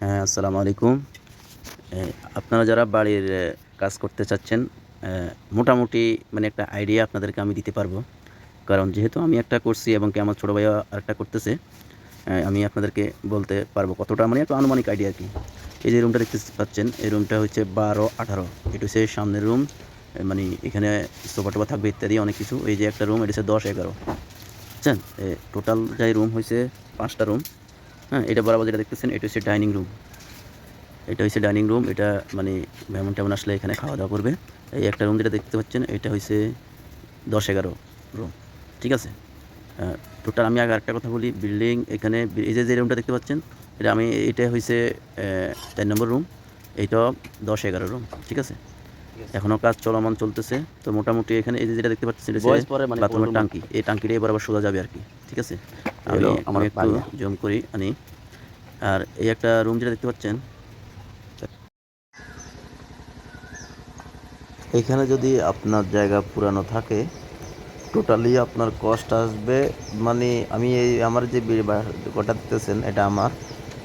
হ্যাঁ, আসসালামু আলাইকুম। এ আপনারা যারা বাড়ির কাজ করতে চাচ্ছেন, অ্যা মোটামুটি মানে একটা আইডিয়া আপনাদেরকে আমি দিতে পারবো। কারণ যেহেতু আমি একটা করছি এবং কি আমার ছোট ভাইও আরেকটা করতেছে, আমি আপনাদেরকে বলতে পারবো কতটা মানে একটা আনুমানিক আইডিয়া আরকি। এই যে রুমটা দেখতে পাচ্ছেন, এই রুমটা হচ্ছে ১২-১৮। এটা হচ্ছে সামনের রুম। মানে এখানে সোফা-টোফা থাকবে ইত্যাদি অনেক কিছু। এই যে একটা রুম, এটা হচ্ছে ১০-১১, বুঝছেন? টোটাল যাই রুম হইছে ৫ টা রুম। হ্যাঁ? এটা বরাবর যেটা দেখতেছেন, এটা হচ্ছে ডাইনিং রুম। এটা হচ্ছে ডাইনিং রুম। এটা মানে মেহমান-টেহমান আসলে এখানে খাওয়া-দাওয়া করবে। এই একটা রুম যেটা দেখতে পাচ্ছেন, এটা হইছে ১০-১১ রুম। ঠিক আছে? আ টোটাল আমি আগে আরেকটা কথা বলি। বিল্ডিং এখানে এই যে রুমটা দেখতে পাচ্ছেন, এটা হইছে ৪ নম্বর রুম। এইটাও ১০-১১ রুম। ঠিক আছে? এখনও কাজ চলমান চলতেছে। তো মোটামুটি এখানে এই যে যেটা দেখতে পাচ্ছেন, এটা হচ্ছে বাথরুমের টাঙ্কি। এই টাঙ্কিটাই বরাবর সোজা যাবে আরকি। ঠিক আছে? আমি একটু জুম করি আনি। আর এই একটা রুম যেটা দেখতে পাচ্ছেন, এখানে যদি আপনার জায়গা পুরানো থাকে, টোটালি আপনার কস্ট আসবে, মানে আমি আমার যে ঘরটা দেখতেছেন, এটা আমার।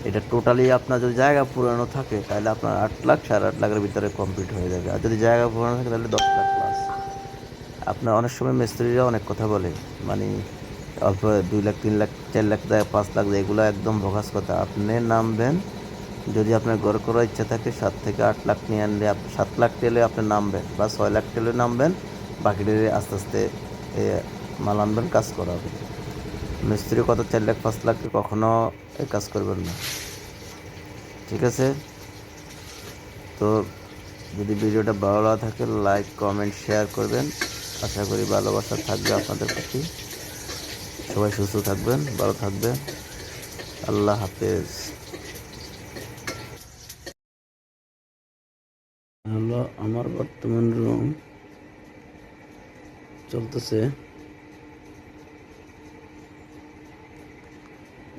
এটা টোটালি আপনার যদি জায়গা পুরানো থাকে তাহলে আপনার ৮ লাখ ৮.৫ লাখের ভিতরে কমপ্লিট হয়ে যাবে। আর যদি জায়গা পুরানো থাকে তাহলে ১০ লাখ প্লাস। আপনার অনেক সময় মিস্ত্রিরা অনেক কথা বলে, মানে অল্প ২ লাখ ৩ লাখ ৪ লাখ দেয়, ৫ লাখ দেয়, এগুলো একদম ভোগাস কথা। আপনি নামবেন, যদি আপনার ঘর করার ইচ্ছা থাকে ৭ থেকে ৮ লাখ নিয়ে আনলে ৭ লাখ টেলে আপনি নামবেন, বা ৬ লাখ টেলে নামবেন। বাকিটা আস্তে আস্তে এ মাল আনবেন, কাজ করা হবে। মিস্ত্রি কত ৪ লাখ ৫ লাখ কখনো এই কাজ করবেন না। ঠিক আছে? তো যদি ভিডিওটা ভালো লাগা থাকে, লাইক কমেন্ট শেয়ার করবেন। আশা করি ভালোবাসা থাকবে আপনাদের প্রতি। সবাই সুস্থ থাকবেন, ভালো থাকবেন। আল্লাহ হাফেজ। হলো আমার বর্তমান রুম চলতেছে।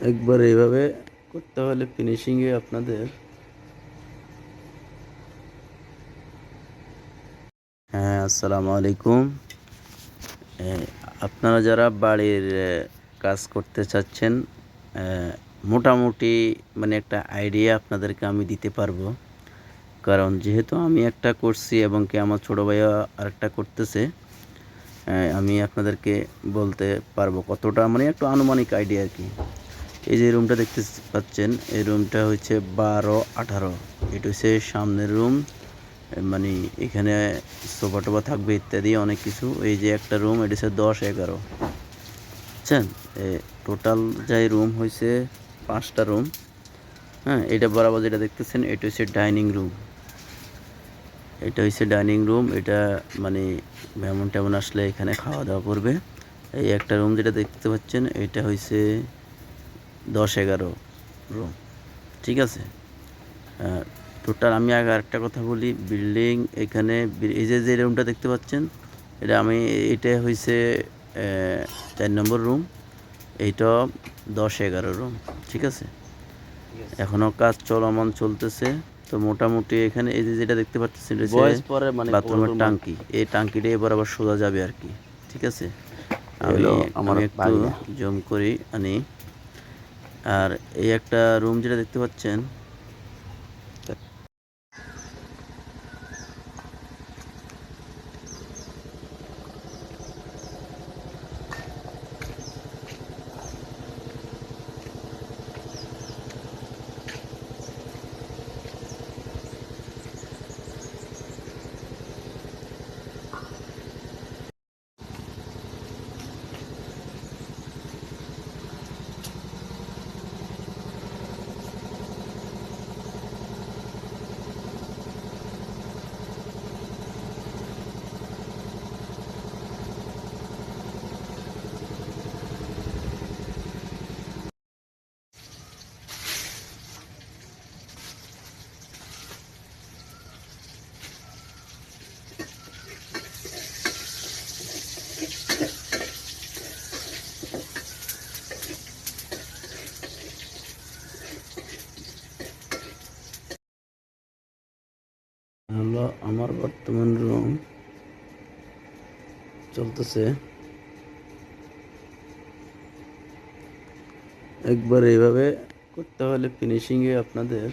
একবার এইভাবে করতে হলে ফিনিশিংয়ে আপনাদের, হ্যাঁ, আসসালামু আলাইকুম। এ আপনারা যারা বাড়ির কাজ করতে চাচ্ছেন, মোটামুটি মানে একটা আইডিয়া আপনাদেরকে আমি দিতে পারবো। কারণ যেহেতু আমি একটা করছি এবং কি আমার ছোট ভাইও আরেকটা করতেছে, আমি আপনাদেরকে বলতে পারবো কতটা মানে একটু আনুমানিক আইডিয়া আরকি। এই যে রুমটা দেখতে পাচ্ছেন, এই রুমটা হচ্ছে ১২-১৮। এটা হচ্ছে সামনের রুম। মানে এখানে সোফা-টোফা থাকবে ইত্যাদি অনেক কিছু। এই যে একটা রুম, এটা হচ্ছে ১০-১১, বুঝছেন? টোটাল যাই রুম হইছে ৫ টা রুম। হ্যাঁ? এটা বরাবর যেটা দেখতেছেন, এটা হচ্ছে ডাইনিং রুম। এটা হচ্ছে ডাইনিং রুম। এটা মানে মেহমান-টেহমান আসলে এখানে খাওয়া-দাওয়া করবে। এই একটা রুম যেটা দেখতে পাচ্ছেন, এটা হইছে ১০-১১ রুম। ঠিক আছে? টোটাল আমি আগে আরেকটা কথা বলি। বিল্ডিং এখানে এই যে রুমটা দেখতে পাচ্ছেন, এটা হইছে ৪ নম্বর রুম। এইটাও ১০-১১ রুম। ঠিক আছে? এখনও কাজ চলমান চলতেছে। তো মোটামুটি এখানে এই যে যেটা দেখতে পাচ্ছেন, এটা হচ্ছে বাথরুমের টাঙ্কি। এই টাঙ্কিটাই বরাবর সোজা যাবে আরকি। ঠিক আছে? আমি একটু জুম করি আনি। আর এই একটা রুম যেটা দেখতে পাচ্ছেন, হলো আমার বর্তমান রুম চলতেছে। একবার এইভাবে করতে হলে ফিনিশিংয়ে আপনাদের